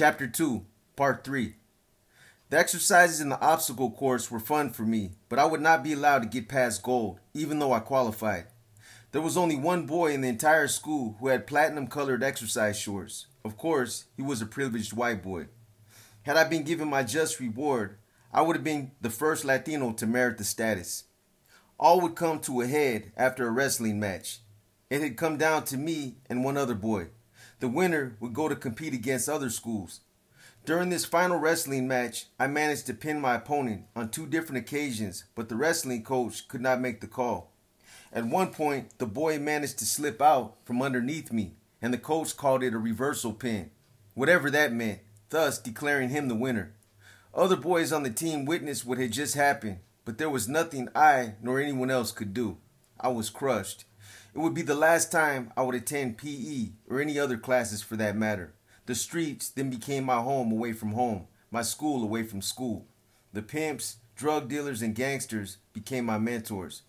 Chapter 2, Part 3. The exercises in the obstacle course were fun for me, but I would not be allowed to get past gold, even though I qualified. There was only one boy in the entire school who had platinum-colored exercise shorts. Of course, he was a privileged white boy. Had I been given my just reward, I would have been the first Latino to merit the status. All would come to a head after a wrestling match. It had come down to me and one other boy. The winner would go to compete against other schools. During this final wrestling match, I managed to pin my opponent on 2 different occasions, but the wrestling coach could not make the call. At one point, the boy managed to slip out from underneath me, and the coach called it a reversal pin, whatever that meant, thus declaring him the winner. Other boys on the team witnessed what had just happened, but there was nothing I nor anyone else could do. I was crushed. It would be the last time I would attend PE or any other classes for that matter. The streets then became my home away from home, my school away from school. The pimps, drug dealers, and gangsters became my mentors.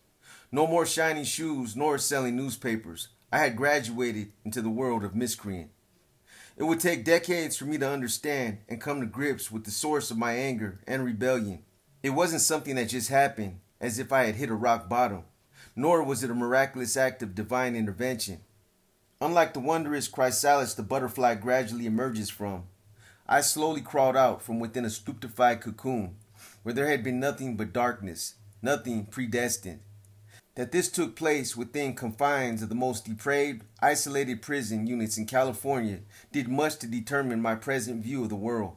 No more shiny shoes nor selling newspapers. I had graduated into the world of miscreant. It would take decades for me to understand and come to grips with the source of my anger and rebellion. It wasn't something that just happened as if I had hit a rock bottom, nor was it a miraculous act of divine intervention. Unlike the wondrous chrysalis the butterfly gradually emerges from, I slowly crawled out from within a stupefied cocoon where there had been nothing but darkness, nothing predestined. That this took place within confines of the most depraved, isolated prison units in California did much to determine my present view of the world.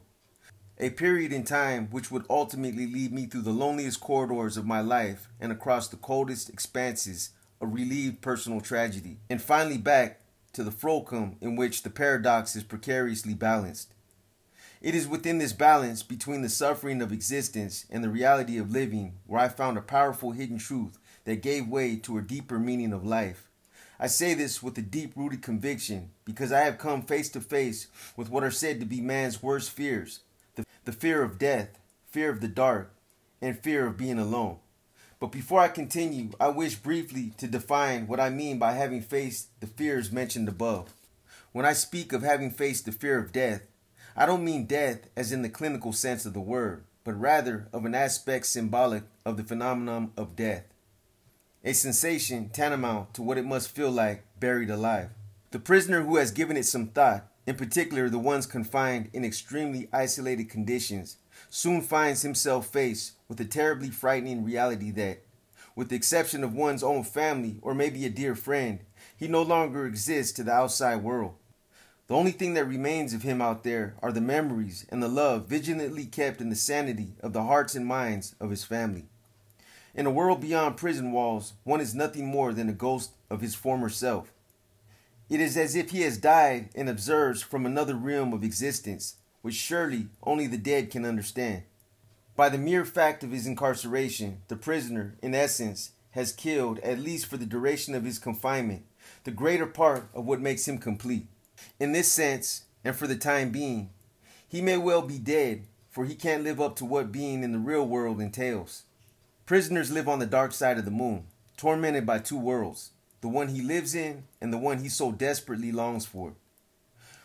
A period in time which would ultimately lead me through the loneliest corridors of my life and across the coldest expanses of relieved personal tragedy, and finally back to the fulcrum in which the paradox is precariously balanced. It is within this balance between the suffering of existence and the reality of living where I found a powerful hidden truth that gave way to a deeper meaning of life. I say this with a deep-rooted conviction because I have come face to face with what are said to be man's worst fears. The fear of death, fear of the dark, and fear of being alone. But before I continue, I wish briefly to define what I mean by having faced the fears mentioned above. When I speak of having faced the fear of death, I don't mean death as in the clinical sense of the word, but rather of an aspect symbolic of the phenomenon of death. A sensation tantamount to what it must feel like buried alive. The prisoner who has given it some thought, in particular the ones confined in extremely isolated conditions, soon finds himself faced with a terribly frightening reality that, with the exception of one's own family or maybe a dear friend, he no longer exists to the outside world. The only thing that remains of him out there are the memories and the love vigilantly kept in the sanity of the hearts and minds of his family. In a world beyond prison walls, one is nothing more than a ghost of his former self. It is as if he has died and observes from another realm of existence, which surely only the dead can understand. By the mere fact of his incarceration, the prisoner, in essence, has killed, at least for the duration of his confinement, the greater part of what makes him complete. In this sense, and for the time being, he may well be dead, for he can't live up to what being in the real world entails. Prisoners live on the dark side of the moon, tormented by 2 worlds, the one he lives in and the one he so desperately longs for.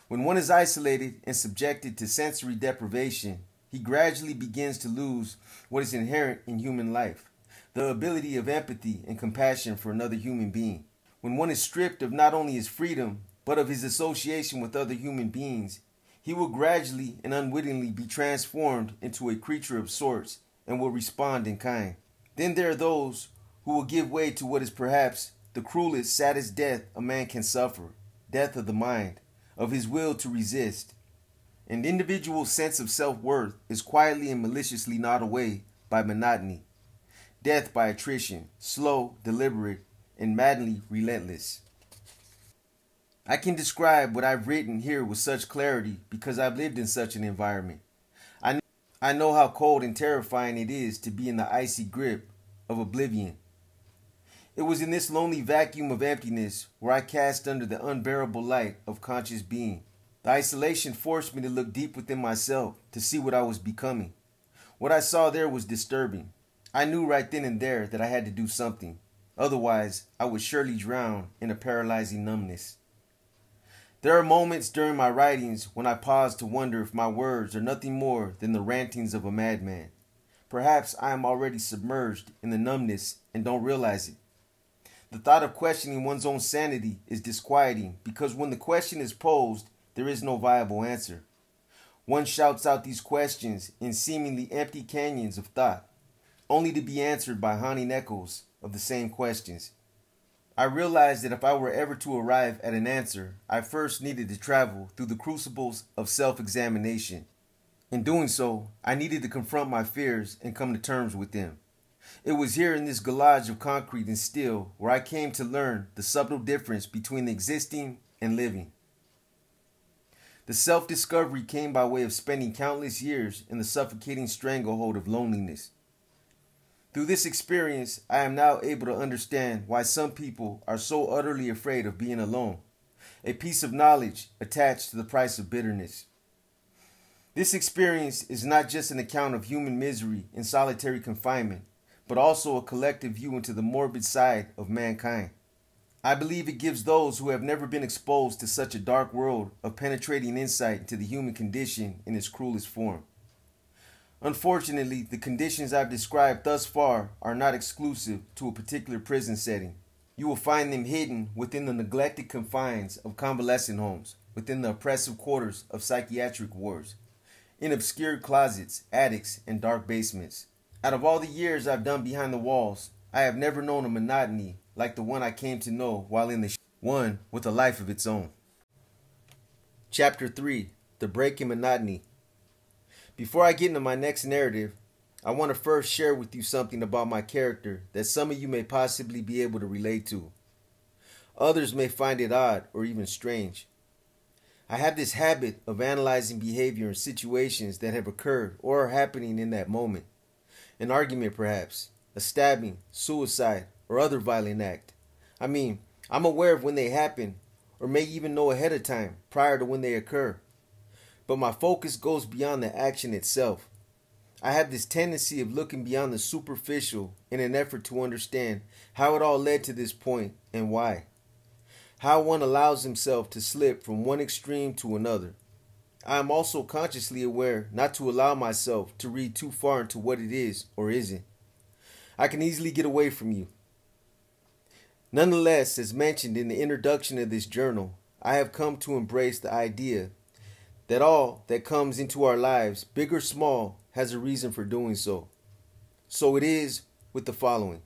When one is isolated and subjected to sensory deprivation, he gradually begins to lose what is inherent in human life, the ability of empathy and compassion for another human being. When one is stripped of not only his freedom, but of his association with other human beings, he will gradually and unwittingly be transformed into a creature of sorts and will respond in kind. Then there are those who will give way to what is perhaps the cruelest, saddest death a man can suffer, death of the mind, of his will to resist. An individual's sense of self-worth is quietly and maliciously gnawed away by monotony, death by attrition, slow, deliberate, and madly relentless. I can describe what I've written here with such clarity because I've lived in such an environment. I know how cold and terrifying it is to be in the icy grip of oblivion. It was in this lonely vacuum of emptiness where I cast under the unbearable light of conscious being. The isolation forced me to look deep within myself to see what I was becoming. What I saw there was disturbing. I knew right then and there that I had to do something. Otherwise, I would surely drown in a paralyzing numbness. There are moments during my writings when I pause to wonder if my words are nothing more than the rantings of a madman. Perhaps I am already submerged in the numbness and don't realize it. The thought of questioning one's own sanity is disquieting because when the question is posed, there is no viable answer. One shouts out these questions in seemingly empty canyons of thought, only to be answered by haunting echoes of the same questions. I realized that if I were ever to arrive at an answer, I first needed to travel through the crucibles of self-examination. In doing so, I needed to confront my fears and come to terms with them. It was here in this collage of concrete and steel where I came to learn the subtle difference between existing and living. The self-discovery came by way of spending countless years in the suffocating stranglehold of loneliness. Through this experience, I am now able to understand why some people are so utterly afraid of being alone, a piece of knowledge attached to the price of bitterness. This experience is not just an account of human misery in solitary confinement, but also a collective view into the morbid side of mankind. I believe it gives those who have never been exposed to such a dark world a penetrating insight into the human condition in its cruelest form. Unfortunately, the conditions I've described thus far are not exclusive to a particular prison setting. You will find them hidden within the neglected confines of convalescent homes, within the oppressive quarters of psychiatric wards, in obscure closets, attics, and dark basements. Out of all the years I've done behind the walls, I have never known a monotony like the one I came to know while in the one with a life of its own. Chapter 3. The Break in Monotony. Before I get into my next narrative, I want to first share with you something about my character that some of you may possibly be able to relate to. Others may find it odd or even strange. I have this habit of analyzing behavior in situations that have occurred or are happening in that moment. An argument perhaps, a stabbing, suicide, or other violent act. I'm aware of when they happen, or may even know ahead of time, prior to when they occur. But my focus goes beyond the action itself. I have this tendency of looking beyond the superficial in an effort to understand how it all led to this point and why. How one allows himself to slip from one extreme to another. I am also consciously aware not to allow myself to read too far into what it is or isn't. I can easily get away from you. Nonetheless, as mentioned in the introduction of this journal, I have come to embrace the idea that all that comes into our lives, big or small, has a reason for doing so. So it is with the following.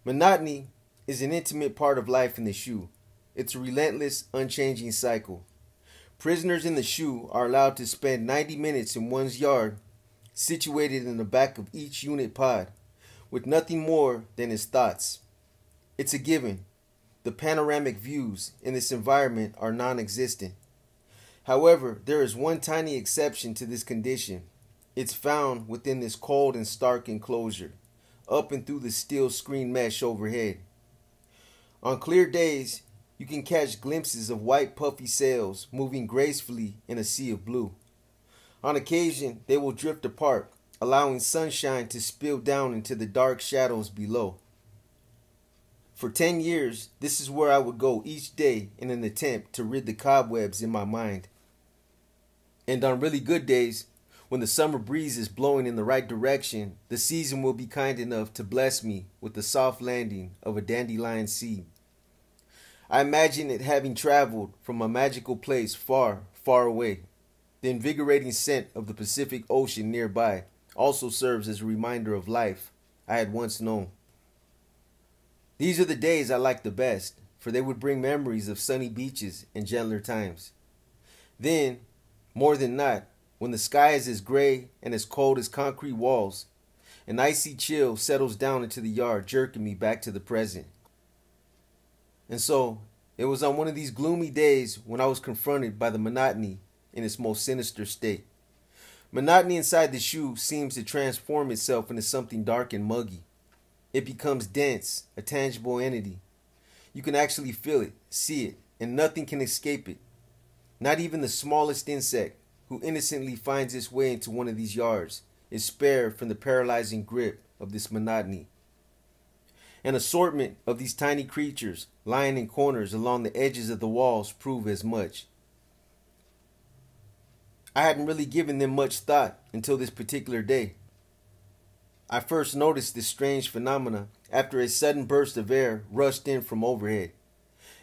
Monotony is an intimate part of life in the SHU. It's a relentless, unchanging cycle. Prisoners in the SHU are allowed to spend 90 minutes in one's yard, situated in the back of each unit pod, with nothing more than his thoughts. It's a given. The panoramic views in this environment are non-existent. However, there is one tiny exception to this condition. It's found within this cold and stark enclosure, up and through the steel screen mesh overhead. On clear days, you can catch glimpses of white puffy sails moving gracefully in a sea of blue. On occasion, they will drift apart, allowing sunshine to spill down into the dark shadows below. For 10 years, this is where I would go each day in an attempt to rid the cobwebs in my mind. And on really good days, when the summer breeze is blowing in the right direction, the season will be kind enough to bless me with the soft landing of a dandelion seed. I imagine it having traveled from a magical place far, far away. The invigorating scent of the Pacific Ocean nearby also serves as a reminder of life I had once known. These are the days I like the best, for they would bring memories of sunny beaches and gentler times. Then, more than not, when the sky is as gray and as cold as concrete walls, an icy chill settles down into the yard, jerking me back to the present. And so, it was on one of these gloomy days when I was confronted by the monotony in its most sinister state. Monotony inside the SHU seems to transform itself into something dark and muggy. It becomes dense, a tangible entity. You can actually feel it, see it, and nothing can escape it. Not even the smallest insect, who innocently finds its way into one of these yards, is spared from the paralyzing grip of this monotony. An assortment of these tiny creatures lying in corners along the edges of the walls prove as much. I hadn't really given them much thought until this particular day. I first noticed this strange phenomena after a sudden burst of air rushed in from overhead.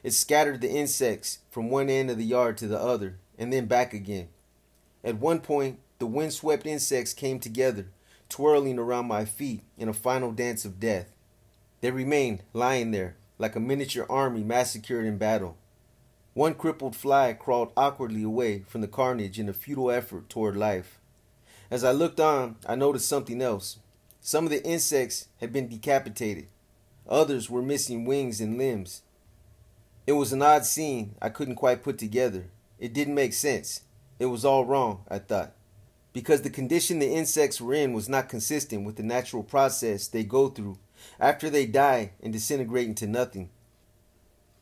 It scattered the insects from one end of the yard to the other, and then back again. At one point, the windswept insects came together, twirling around my feet in a final dance of death. They remained lying there, like a miniature army massacred in battle. One crippled fly crawled awkwardly away from the carnage in a futile effort toward life. As I looked on, I noticed something else. Some of the insects had been decapitated. Others were missing wings and limbs. It was an odd scene I couldn't quite put together. It didn't make sense. It was all wrong, I thought, because the condition the insects were in was not consistent with the natural process they go through after they die and disintegrate into nothing.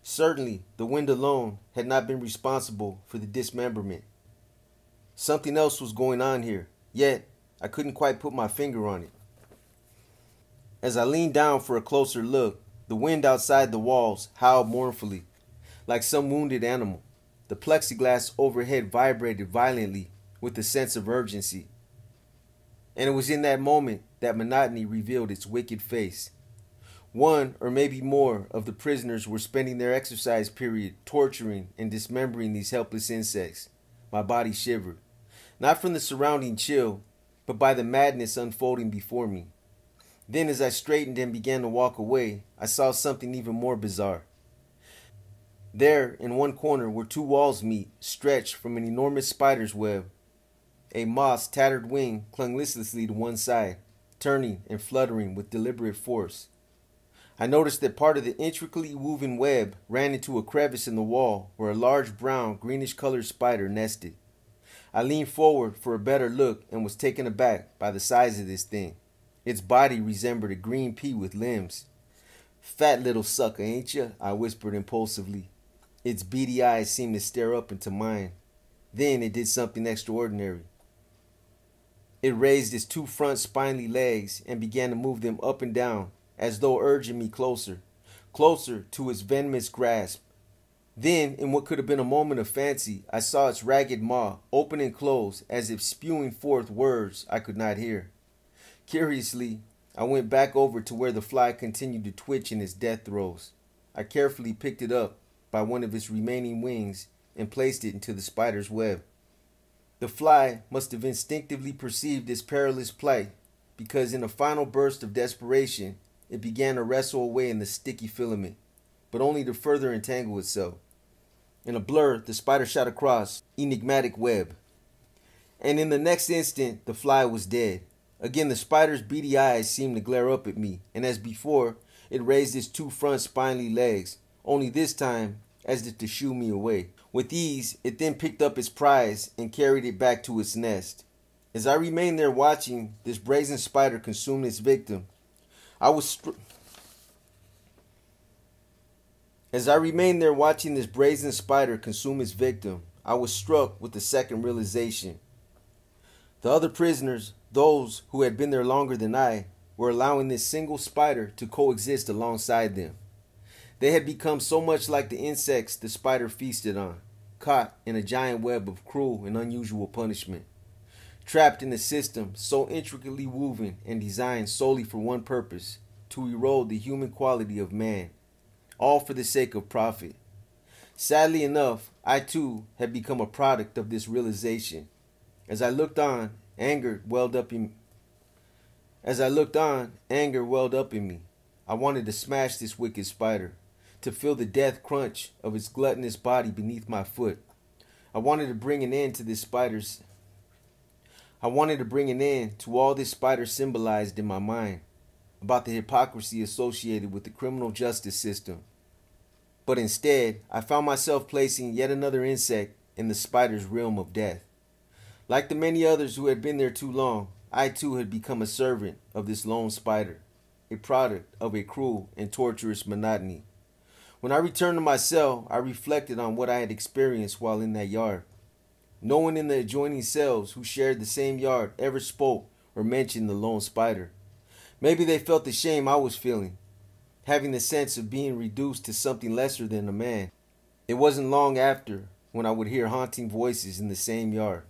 Certainly, the wind alone had not been responsible for the dismemberment. Something else was going on here, yet I couldn't quite put my finger on it. As I leaned down for a closer look, the wind outside the walls howled mournfully, like some wounded animal. The plexiglass overhead vibrated violently with a sense of urgency. And it was in that moment that monotony revealed its wicked face. One or maybe more of the prisoners were spending their exercise period torturing and dismembering these helpless insects. My body shivered, not from the surrounding chill, but by the madness unfolding before me. Then as I straightened and began to walk away, I saw something even more bizarre. There, in one corner, where two walls meet, stretched from an enormous spider's web. A moth's tattered wing clung listlessly to one side, turning and fluttering with deliberate force. I noticed that part of the intricately woven web ran into a crevice in the wall where a large brown, greenish-colored spider nested. I leaned forward for a better look and was taken aback by the size of this thing. Its body resembled a green pea with limbs. "Fat little sucker, ain't ya?" I whispered impulsively. Its beady eyes seemed to stare up into mine. Then it did something extraordinary. It raised its two front spiny legs and began to move them up and down, as though urging me closer, closer to its venomous grasp. Then, in what could have been a moment of fancy, I saw its ragged maw open and close as if spewing forth words I could not hear. Curiously, I went back over to where the fly continued to twitch in its death throes. I carefully picked it up by one of its remaining wings and placed it into the spider's web. The fly must have instinctively perceived its perilous plight, because in a final burst of desperation, it began to wrestle away in the sticky filament, but only to further entangle itself. In a blur, the spider shot across enigmatic web, and in the next instant, the fly was dead. Again, the spider's beady eyes seemed to glare up at me, and as before, it raised its two front spiny legs, only this time as if to shoo me away. With ease, it then picked up its prize and carried it back to its nest. As I remained there watching this brazen spider consume its victim, I was struck with a second realization. The other prisoners, those who had been there longer than I, were allowing this single spider to coexist alongside them. They had become so much like the insects the spider feasted on, caught in a giant web of cruel and unusual punishment, trapped in a system so intricately woven and designed solely for one purpose, to erode the human quality of man, all for the sake of profit. Sadly enough, I too had become a product of this realization. As I looked on, anger welled up in me. I wanted to smash this wicked spider, to feel the death crunch of its gluttonous body beneath my foot. I wanted to bring an end to all this spider symbolized in my mind, about the hypocrisy associated with the criminal justice system. But instead, I found myself placing yet another insect in the spider's realm of death. Like the many others who had been there too long, I too had become a servant of this lone spider, a product of a cruel and torturous monotony. When I returned to my cell, I reflected on what I had experienced while in that yard. No one in the adjoining cells who shared the same yard ever spoke or mentioned the lone spider. Maybe they felt the shame I was feeling. having the sense of being reduced to something lesser than a man. It wasn't long after when I would hear haunting voices in the same yard.